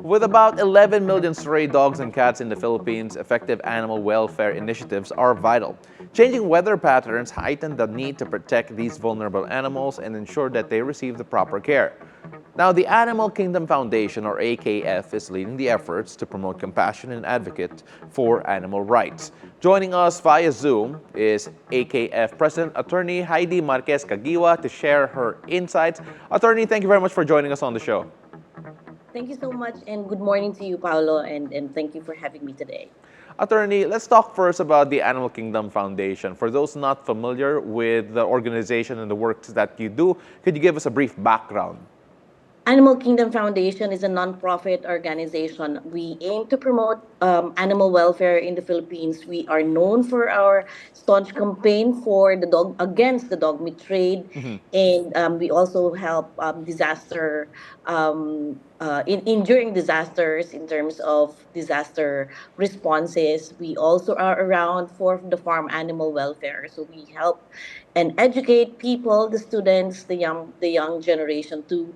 With about 11 million stray dogs and cats in the Philippines, effective animal welfare initiatives are vital. Changing weather patterns heighten the need to protect these vulnerable animals and ensure that they receive the proper care. Now, the Animal Kingdom Foundation, or AKF, is leading the efforts to promote compassion and advocate for animal rights. Joining us via Zoom is AKF President Attorney Heidi Marquez-Caguioa to share her insights. Attorney, thank you very much for joining us on the show. Thank you so much, and good morning to you, Paolo, and thank you for having me today. Attorney, let's talk first about the Animal Kingdom Foundation. For those not familiar with the organization and the work that you do, could you give us a brief background? Animal Kingdom Foundation is a nonprofit organization. We aim to promote animal welfare in the Philippines. We are known for our staunch campaign for the dog against the dog meat trade, Mhm. and we also help disaster in during disasters in terms of disaster responses. We also are around for the farm animal welfare, so we help and educate people, the students, the young generation to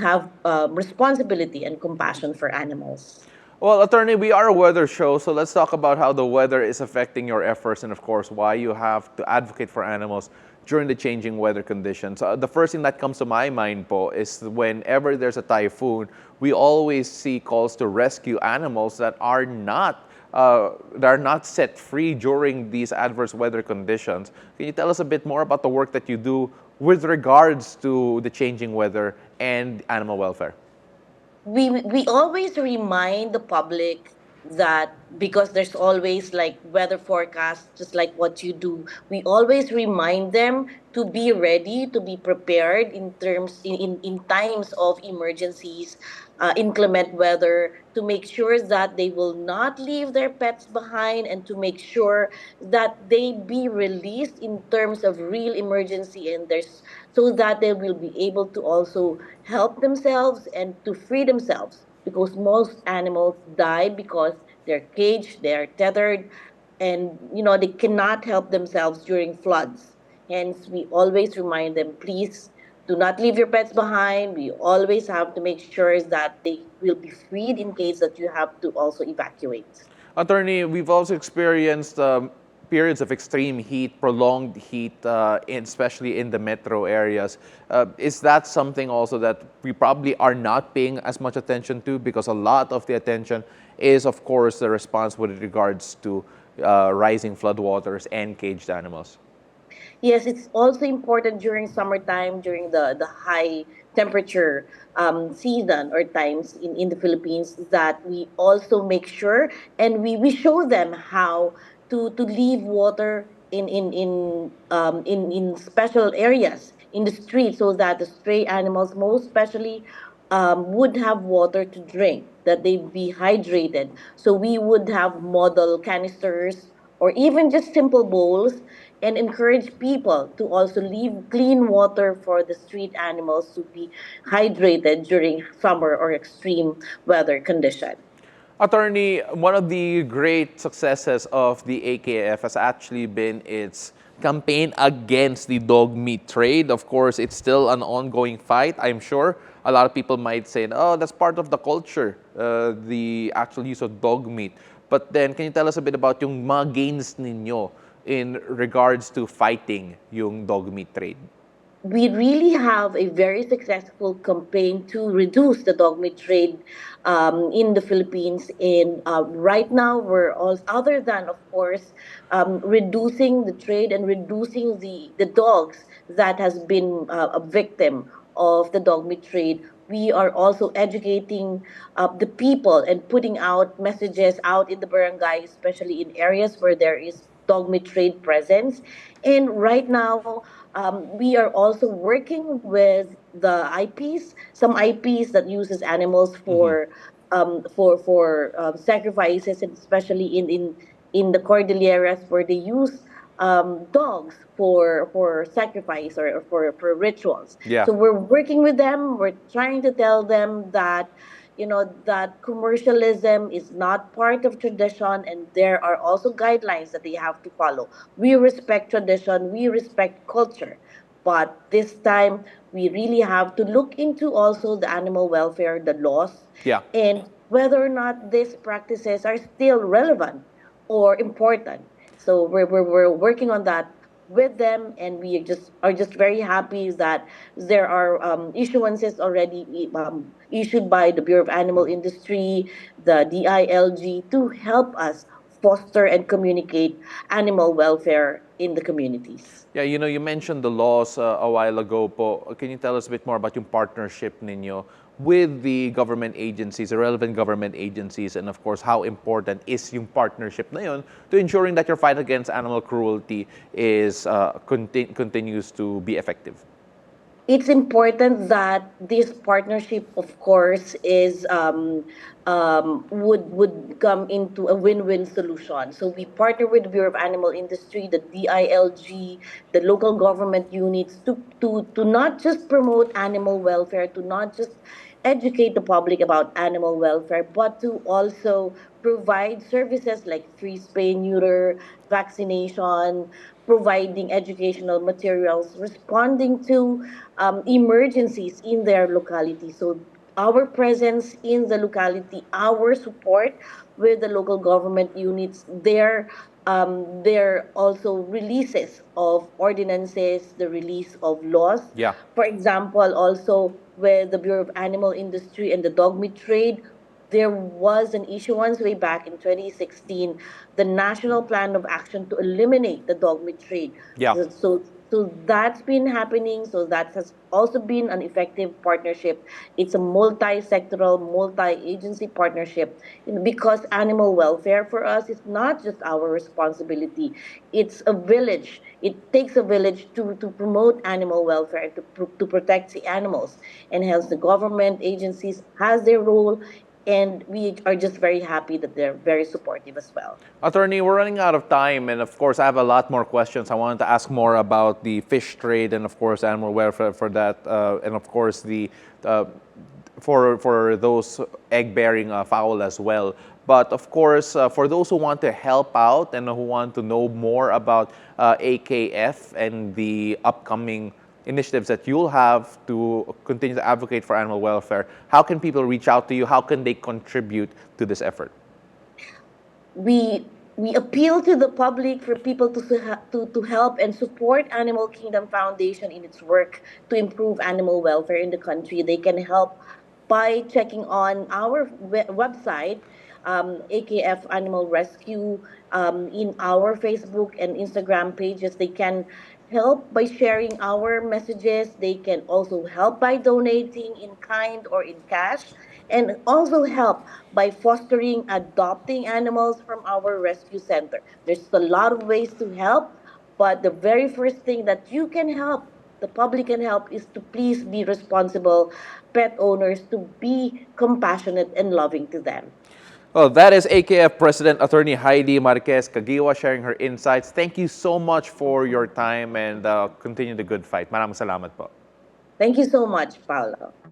have responsibility and compassion for animals. Well, Attorney, we are a weather show, so let's talk about how the weather is affecting your efforts and, of course, why you have to advocate for animals during the changing weather conditions. The first thing that comes to my mind, po, is whenever there's a typhoon, we always see calls to rescue animals that are not set free during these adverse weather conditions. Can you tell us a bit more about the work that you do with regards to the changing weather and animal welfare? We always remind the public that because there's always like weather forecasts just like what you do, we always remind them to be ready, to be prepared in terms in times of emergencies, inclement weather, to make sure that they will not leave their pets behind, and to make sure that they be released in terms of real emergency, and there's so that they will be able to also help themselves and to free themselves, because most animals die because they're caged, they're tethered, and they cannot help themselves during floods. Hence, we always remind them, please do not leave your pets behind. We always have to make sure that they will be freed in case that you have to also evacuate. Attorney, we've also experienced periods of extreme heat, prolonged heat, especially in the metro areas. Is that something also that we probably are not paying as much attention to, because a lot of the attention is, of course, the response with regards to rising floodwaters and caged animals? Yes, it's also important during summertime, during the high temperature season or times in the Philippines, that we also make sure and we show them how to leave water in special areas in the street, so that the stray animals, most especially, would have water to drink, that they be hydrated. So we would have model canisters or even just simple bowls, and encourage people to also leave clean water for the street animals to be hydrated during summer or extreme weather condition. Attorney, one of the great successes of the AKF has actually been its campaign against the dog meat trade. Of course, it's still an ongoing fight. I'm sure a lot of people might say, oh, that's part of the culture, the actual use of dog meat. But then, can you tell us a bit about yung mga gains ninyo in regards to fighting yung dog meat trade? We really have a very successful campaign to reduce the dog meat trade in the Philippines. And right now, we're all, other than, of course, reducing the trade and reducing the dogs that has been a victim of the dog meat trade. We are also educating the people and putting out messages out in the barangay, especially in areas where there is dog meat trade presence. And right now, we are also working with the IPs, some IPs that uses animals Mhm. for sacrifices, and especially in the Cordilleras, where they use dogs for sacrifice or for rituals. Yeah. So we're working with them. We're trying to tell them that that commercialism is not part of tradition, and there are also guidelines that they have to follow. We respect tradition, we respect culture, But this time, we really have to look into also the animal welfare, the laws, Yeah. and whether or not these practices are still relevant or important. So we're working on that with them, and we just very happy that there are issuances already issued by the Bureau of Animal Industry, the DILG, to help us foster and communicate animal welfare in the communities. Yeah, you mentioned the laws a while ago po. Can you tell us a bit more about yung partnership ninyo with the government agencies, the relevant government agencies, and of course, how important is yung partnership na yun to ensuring that your fight against animal cruelty is continues to be effective? It's important that this partnership, of course, is would come into a win-win solution. So we partner with the Bureau of Animal Industry, the DILG, the local government units to not just promote animal welfare, to not just educate the public about animal welfare, but to also provide services like free spay neuter, vaccination, providing educational materials, responding to emergencies in their locality. So our presence in the locality, our support with the local government units, their also releases of ordinances, the release of laws. Yeah. For example, also with the Bureau of Animal Industry and the dog meat trade, there was an issuance way back in 2016, the National Plan of Action to eliminate the dog meat trade. Yeah. So that's been happening. So that has also been an effective partnership. It's a multi-sectoral, multi-agency partnership, because animal welfare for us is not just our responsibility. It's a village. It takes a village to promote animal welfare and to protect the animals. And hence the government agencies has their role, and we are just very happy that they're very supportive as well. Attorney, we're running out of time, and of course, I have a lot more questions. I wanted to ask more about the fish trade, and of course, animal welfare for that, and of course, the for those egg-bearing fowl as well. But of course, for those who want to help out and who want to know more about AKF and the upcoming initiatives that you'll have to continue to advocate for animal welfare, how can people reach out to you? How can they contribute to this effort? We appeal to the public for people to help and support Animal Kingdom Foundation in its work to improve animal welfare in the country. They can help by checking on our website, AKF Animal Rescue, in our Facebook and Instagram pages. They can help by sharing our messages. They can also help by donating in kind or in cash, and also help by fostering adopting animals from our rescue center. There's a lot of ways to help, but the very first thing that you can help, the public can help, is to please be responsible pet owners, to be compassionate and loving to them. Well, that is AKF President Attorney Heidi Marquez-Caguioa sharing her insights. Thank you so much for your time, and continue the good fight. Maraming salamat po. Thank you so much, Paolo.